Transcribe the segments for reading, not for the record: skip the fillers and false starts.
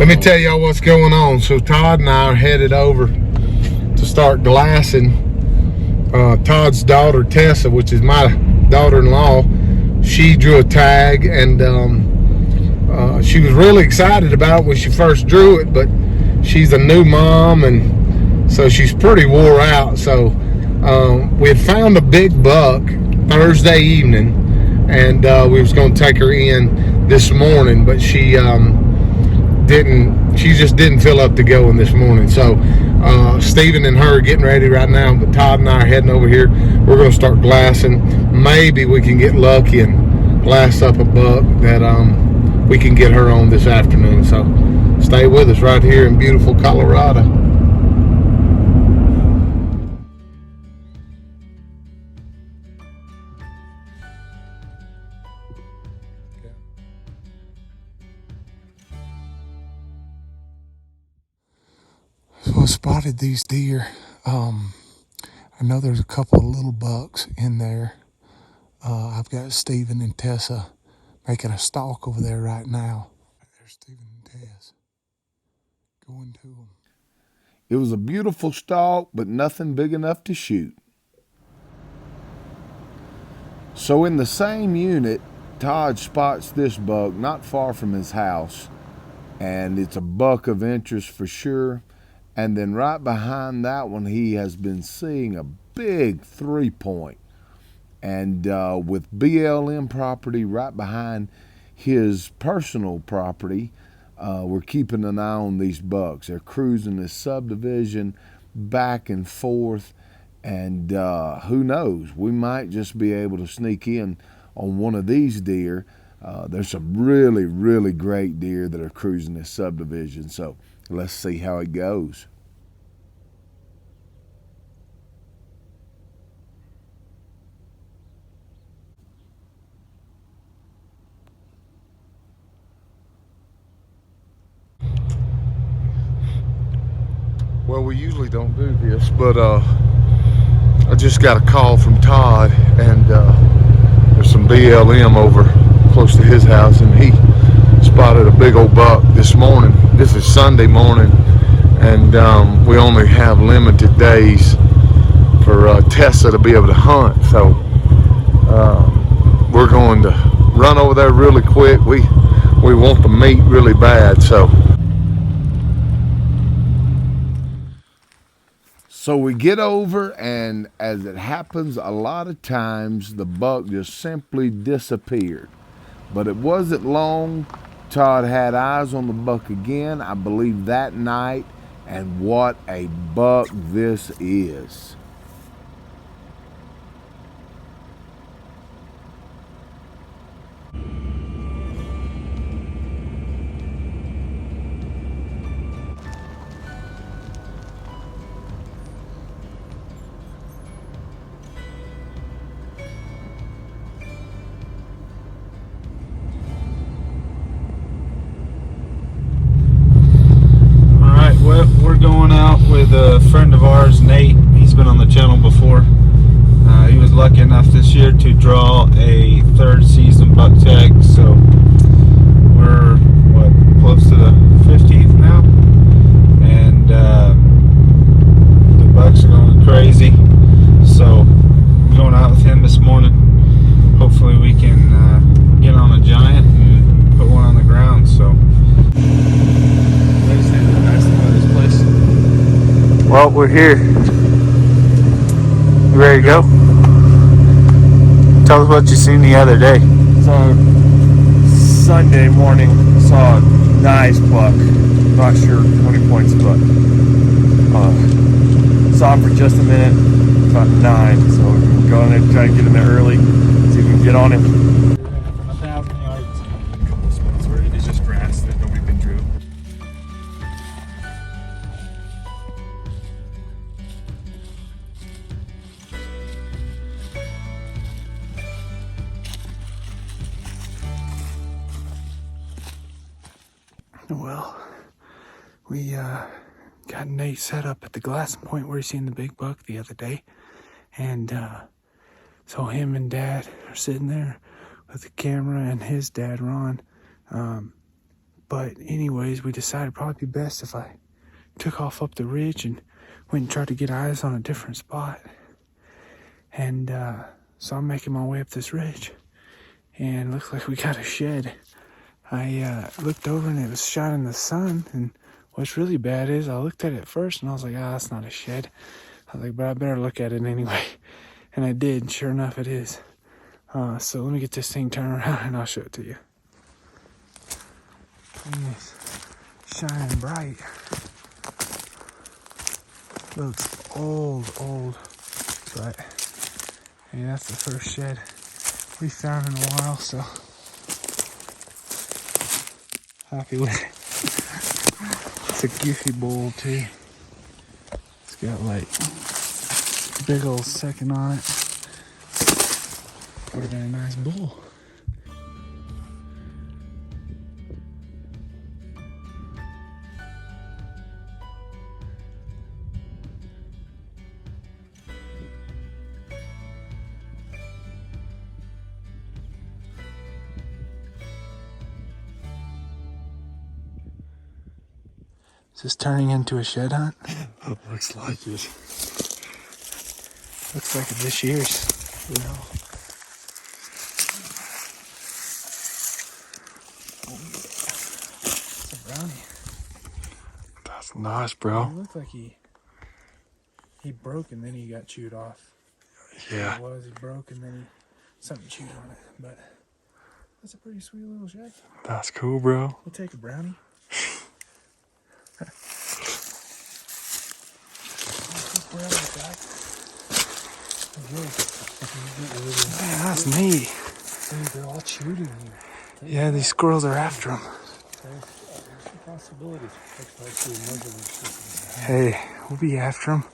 Let me tell y'all what's going on. So Todd and I are headed over to start glassing. Todd's daughter, Tessa, which is my daughter-in-law, she drew a tag, and she was really excited about it when she first drew it, but she's a new mom, and so she's pretty wore out. So we had found a big buck Thursday evening, and we was going to take her in this morning, but she just didn't feel up to going this morning. So Stephen and her are getting ready right now, but Todd and I are heading over here. We're going to start glassing. Maybe we can get lucky and glass up a buck that we can get her on this afternoon. So stay with us right here in beautiful Colorado. So I spotted these deer. I know there's a couple of little bucks in there. I've got Stephen and Tessa making a stalk over there right now. There's Stephen and Tess going to them. It was a beautiful stalk, but nothing big enough to shoot. So in the same unit, Todd spots this buck not far from his house, and it's a buck of interest for sure. And then right behind that one, he has been seeing a big 3-point. And with BLM property right behind his personal property, we're keeping an eye on these bucks. They're cruising this subdivision back and forth, and who knows, we might just be able to sneak in on one of these deer. There's some really, really great deer that are cruising this subdivision, so let's see how it goes. Well, we usually don't do this, but I just got a call from Todd, and there's some BLM over close to his house, and he spotted a big old buck this morning. This is Sunday morning, and we only have limited days for Tessa to be able to hunt, so we're going to run over there really quick. We want the meat really bad, so. So we get over, and as it happens a lot of times, the buck just simply disappeared. But it wasn't long. Todd had eyes on the buck again, I believe that night, and what a buck this is. We're going out with a friend of ours, Nate. He's been on the channel before. He was lucky enough this year to draw a 3rd season buck tag, so we're close to the 15th now, and the bucks are going crazy. So going out with him this morning. Hopefully we can get on a giant and put one on the ground. So. Well, we're here. You ready to go? Tell us what you seen the other day. So Sunday morning, saw a nice buck. Not sure how many points, but saw him for just a minute, about 9. So we can go in there, try to get him there early, see if we can get on him. 1,000 yards. A couple of spots where it is just grass that nobody been through. Well, we got Nate set up at the glass point where he seen the big buck the other day, and so him and Dad are sitting there with the camera, and his dad Ron But anyways, we decided probably be best if I took off up the ridge and went and tried to get eyes on a different spot. And so I'm making my way up this ridge, and looks like we got a shed. I looked over and it was shining the sun, and what's really bad is I looked at it first and I was like, ah, that's not a shed. I was like, but I better look at it anyway. And I did, and sure enough it is. So let me get this thing turned around and I'll show it to you. And it's shining bright. Looks old, but hey, that's the first shed we found in a while, so happy with it. It's a Giffy bowl too. It's got like big old second on it. Would have been a nice bowl. Is this turning into a shed hunt? Looks like it. Looks like it this year's. Yeah. It's a brownie. That's nice, bro. It looked like he broke and then he got chewed off. Yeah. It was, he broke and then something chewed on it. But that's a pretty sweet little shed. That's cool, bro. We'll take a brownie. Man, that's neat. They're all chewed in here. Yeah, these squirrels are after them. Possibilities. Hey, we'll be after them.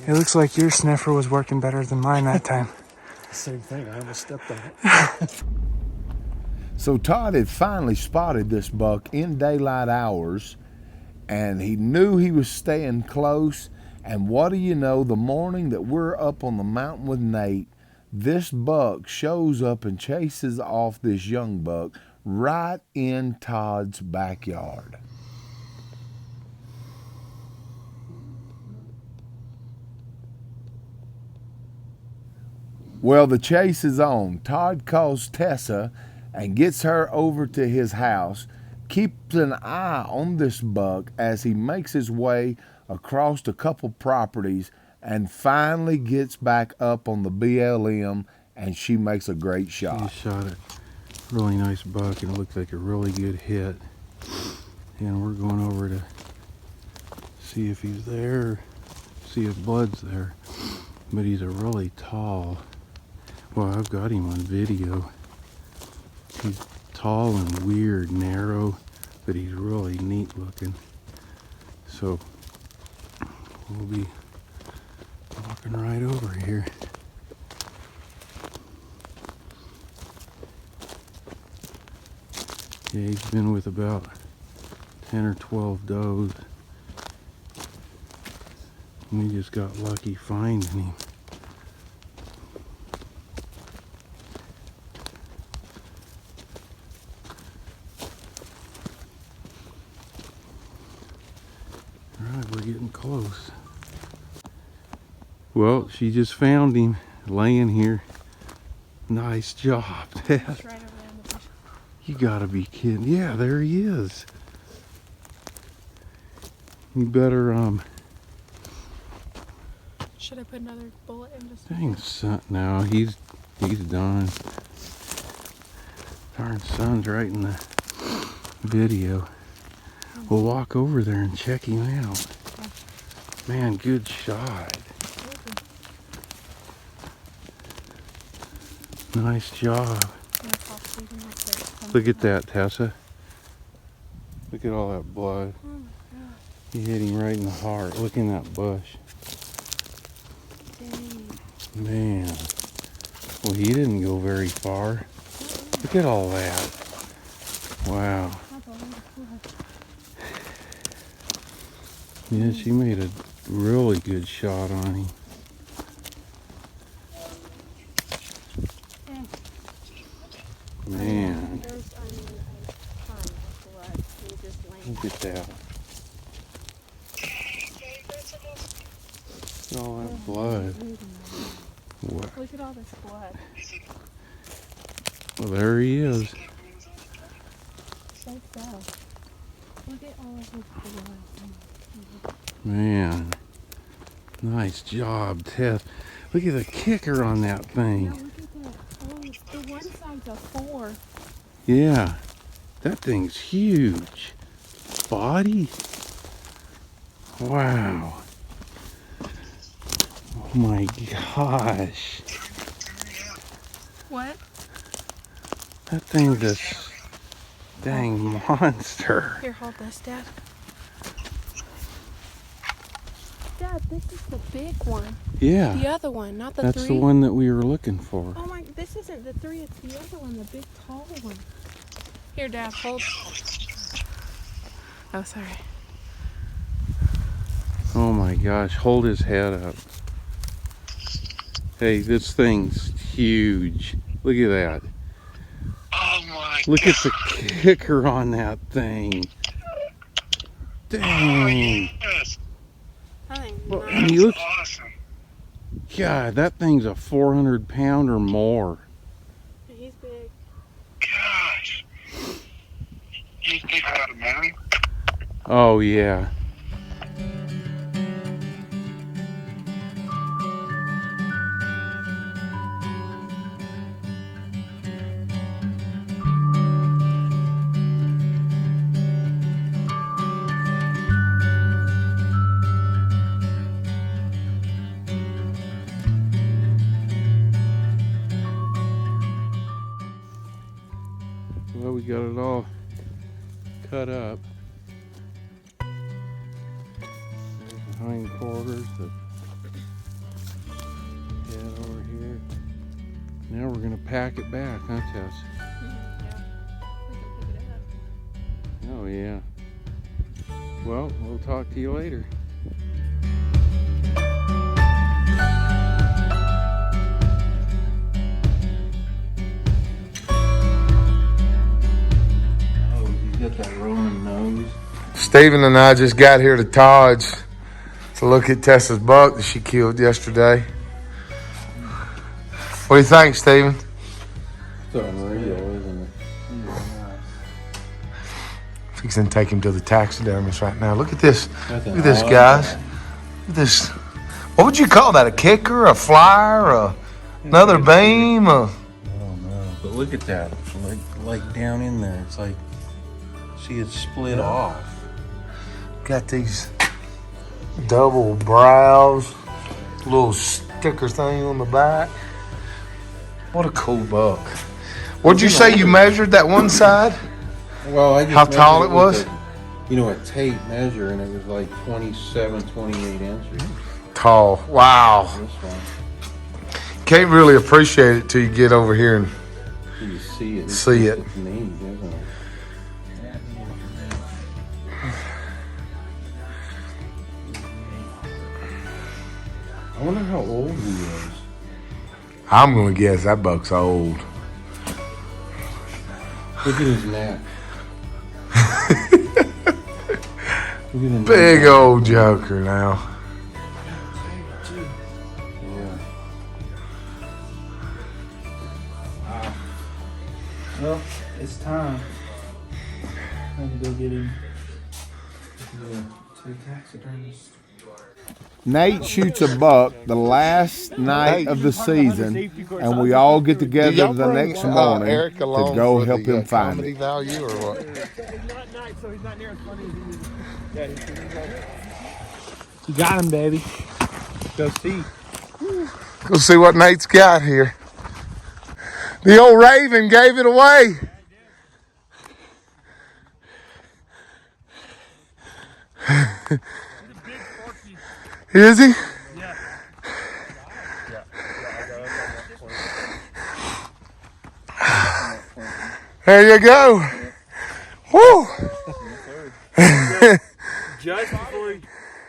It looks like your sniffer was working better than mine that time. Same thing. I almost stepped on it. So Todd had finally spotted this buck in daylight hours, and he knew he was staying close. And what do you know, the morning that we're up on the mountain with Nate, this buck shows up and chases off this young buck right in Todd's backyard. Well, the chase is on. Todd calls Tessa and gets her over to his house, keeps an eye on this buck as he makes his way across a couple properties, and finally gets back up on the BLM, and she makes a great shot. She shot a really nice buck, and it looked like a really good hit. And we're going over to see if he's there, see if Blood's there. But he's a really tall, well, I've got him on video. He's tall and weird, narrow, but he's really neat looking. So we'll be walking right over here. Yeah, he's been with about 10 or 12 does. We just got lucky finding him. Alright, we're getting close. Well, she just found him laying here. Nice job, Tess. Right over there in the bush. You gotta be kidding. Yeah, there he is. You better, Should I put another bullet in just dang son, no, he's done. Darn son's right in the video. We'll walk over there and check him out. Man, good shot. Nice job. Look at that, Tessa. Look at all that blood. Oh my God. You hit him right in the heart. Look in that bush. Dang. Man. Well, he didn't go very far. Look at all that. Wow. Yeah, she made a really good shot on him. Man. There's a ton of blood. All that blood. What? Look at all this blood. Well, there he is. So sad. Look at all of this blood. Man. Nice job, Tess. Look at the kicker on that Yeah, thing. look at that. Oh, the one side's a 4. Yeah. That thing's huge. Body? Wow. Oh my gosh. What? That thing's a dang monster. Here, hold this, Dad. Dad, this is the big one. Yeah. The other one, not the That's 3. the one that we were looking for. Oh my, this isn't the 3, it's the other one, the big tall one. Here, Dad, hold. Oh, sorry. Oh my gosh, hold his head up. Hey, this thing's huge. Look at that. Oh my Look at the kicker on that thing. Dang. goodness. I think Well, nice. and he looks, Awesome. God, that thing's a 400 pound or more. He's big. Gosh. You think how to mount him? Oh yeah. Well, we got it all cut up. There's the hind quarters, the head over here. Now we're gonna pack it back, huh, Tess? Yeah. We can pick it up. Oh yeah. Well, we'll talk to you later. Oh, he's got that Roman nose. Stephen and I just got here to Todd's to look at Tessa's buck that she killed yesterday. What do you think, Stephen? It's unreal, isn't it? Fixing to take him to the taxidermist right now. Look at this. That's Look at this, guys. Look at this. What would you call that? A kicker? A flyer? Another beam? I don't know. But look at that. Like down in there. It's like, see, it's split off. Got these double brows. Little sticker thing on the back. What a cool buck. What'd you say you measured that one side? Well, I just How tall it measured was? with a tape measure, and it was like 27, 28 inches. Tall. Wow. This one. Can't really appreciate it till you get over here and You see it. See it. It's neat, isn't it? I wonder how old he is. I'm gonna guess that buck's old. Look at his neck. Look at him. Big old joker now. Yeah. Well, it's time. I need to go get him to the taxidermist. Nate shoots a buck the last night of the season, and we all get together the next morning Eric to along go for help the, him find comedy it. value or what? You got him, baby. Go see. Go see what Nate's got here. The old Raven gave it away. Is he? There you go. Woo! Just before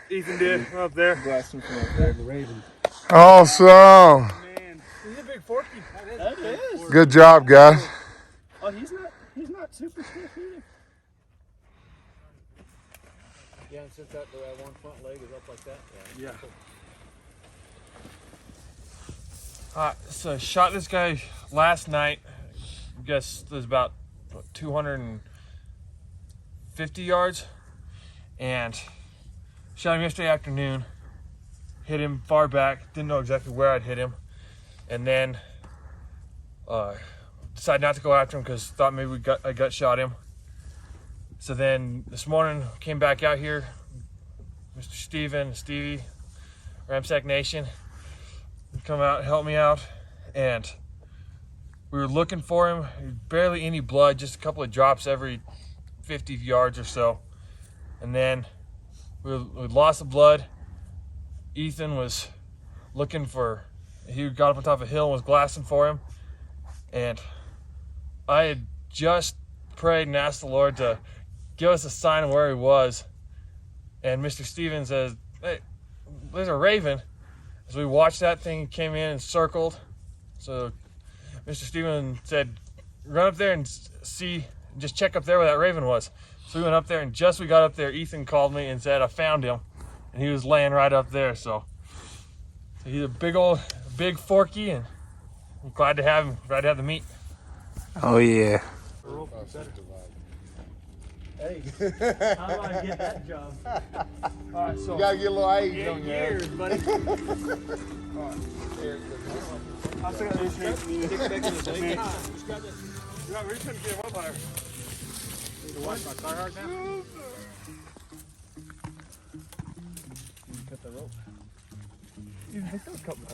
Ethan did up there. Blasting from up there, the Raven. Awesome. Man, he's a big forky. That is. Good job, guys. Oh, he's not super stiff either. Yeah, and since that one front leg is up like that. Yeah. So I shot this guy last night. I guess it was about 250 yards, and shot him yesterday afternoon. Hit him far back. Didn't know exactly where I'd hit him, and then decided not to go after him because thought maybe I gut shot him. So then this morning came back out here. Mr. Stevie, Ramsack Nation, come out and help me out, and we were looking for him. Barely any blood, just a couple of drops every 50 yards or so, and then we lost the blood. Ethan was looking for, he got up on top of a hill and was glassing for him, and I had just prayed and asked the Lord to give us a sign of where he was, and Mr. Stevens says, "Hey, there's a raven." As we watched that thing, he came in and circled. So Mr. Stevens said, "Run up there and see, just check up there where that raven was." So we went up there, and just we got up there, Ethan called me and said, "I found him," and he was laying right up there. So he's a big forky, and I'm glad to have him. Glad to have the meat. Oh yeah. Hey, how do I get that job? All right, so You gotta get a little age on you. years, buddy. All right, I still got this here. We're just gonna get him up higher. Need to watch my car hard now. Cut the rope. You cut my